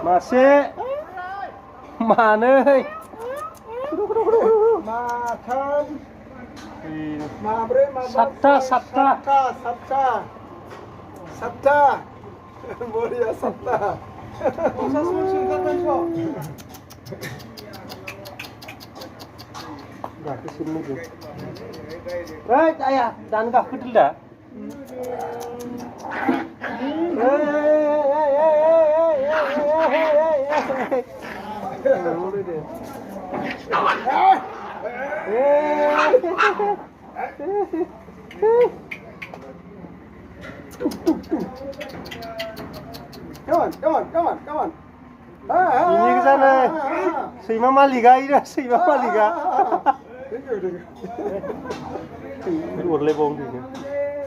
मासे मानै माथाम सातथा बरिया सातथा ayah dan kaki dulu dah. Come on. Ini ke sana. Sima Malika ini, Sima Malika. Udah lebong ini.